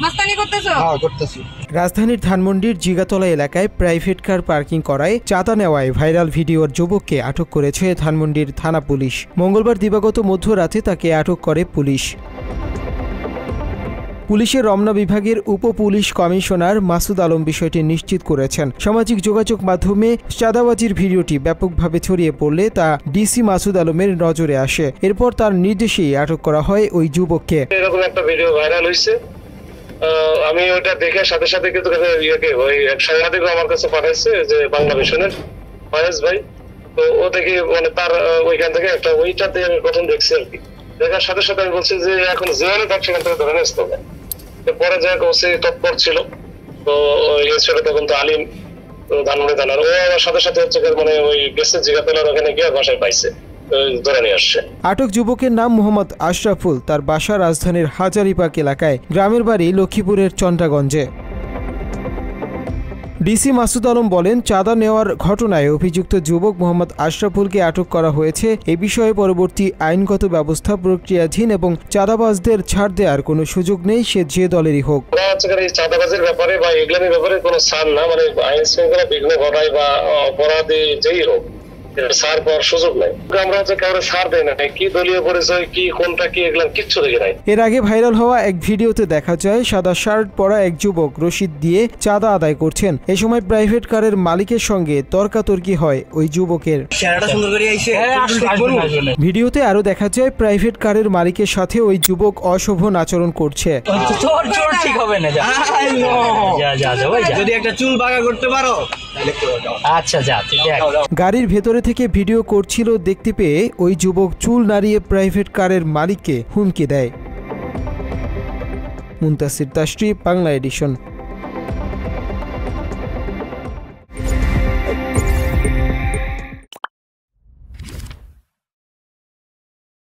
মাস্তানি করতেছো? হ্যাঁ করতেছি। রাজধানীর ধানমন্ডির জিগাতলা এলাকায় প্রাইভেট কার পার্কিং করায় চাঁদা নেওয়ায় ভাইরাল ভিডিওর যুবককে আটক করেছে ধানমন্ডির থানা পুলিশ। মঙ্গলবার দিবাগত মধ্যরাতে তাকে আটক করে পুলিশ। পুলিশের রমনা বিভাগের উপ পুলিশ কমিশনার মাসুদ আলম বিষয়টি নিশ্চিত করেছেন। সামাজিক যোগাযোগ মাধ্যমে চাঁদাবাজির ভিডিওটি ব্যাপকভাবে ছড়িয়ে পড়লে তা ডিসি মাসুদ আলমের নজরে আসে। এরপর তার নির্দেশেই আটক করা হয় ওই যুবককে। এরকম একটা ভিডিও ভাইরাল হয়েছে, আমি ওটা দেখে সাথে সাথে কিন্তু ওই এক সাংবাদিক আমার কাছে পাঠাইছে যে বাংলা মিশনের ফয়েজ ভাই। তো ও দেখি মানে তার ওইখান থেকে একটা ওইটাতে আমি প্রথম দেখছি আর কি। দেখার সাথে সাথে আমি বলছি যে এখন জেলে থাক, সেখান থেকে ধরে নিতে হবে। পরে যাই ওসি তৎপর ছিল, তো ইন্সপেক্টর তখন তো আলিম ধানমন্ডি থানার, ও আমার সাথে সাথে হচ্ছে মানে ওই গেছে জিগাতলার ওখানে গিয়ে বাসায় পাইছে, ধরে নিয়ে আসছে। আটক যুবকের নাম মোহাম্মদ আশরাফুল। তার বাসা রাজধানীর হাজারীবাগ এলাকায়, গ্রামের বাড়ি লক্ষ্মীপুরের চন্দ্রাগঞ্জে। ডিসি মাসুদ আলম বলেন, চাঁদা নেওয়ার ঘটনায় অভিযুক্ত যুবক মোহাম্মদ আশরাফুলকে আটক করা হয়েছে। এ বিষয়ে পরবর্তী আইনগত ব্যবস্থা প্রক্রিয়াধীন এবং চাঁদাবাজদের ছাড় দেওয়ার কোনো সুযোগ নেই, সে যে দলেরই হোক। চাঁদাবাজের ব্যাপারে বা এগুলোর ব্যাপারে কোনো ছাড় না, মানে আইন শৃঙ্খলা বিঘ্ন ঘটায় বা অপরাধী যেই হোক ছাড় পাওয়ার সুযোগ নাই। আমরা হচ্ছে কাউরে ছাড় দেয় না, কি দলীয় পরিচয় কি কোনটা কি এগুলো কিচ্ছু দেখি নাই। এর আগে ভাইরাল হওয়া এক ভিডিওতে দেখা যায় সাদা শার্ট পরা এক যুবক রশিদ দিয়ে চাঁদা আদায় করছেন। এ সময় প্রাইভেট কারের মালিকের সঙ্গে তর্কাতর্কি হয় ওই যুবকের। ভিডিওতে আরো দেখা যায় প্রাইভেট কারের মালিকের সাথে ওই যুবক অশোভন আচরণ করছে। গাড়ির ভেতরে থেকে ভিডিও করছিল দেখতে পেয়ে ওই যুবক চুল নাড়িয়ে প্রাইভেট কারের মালিককে হুমকি দেয়। মুনতাসির তাশরিফ, বাংলা এডিশন।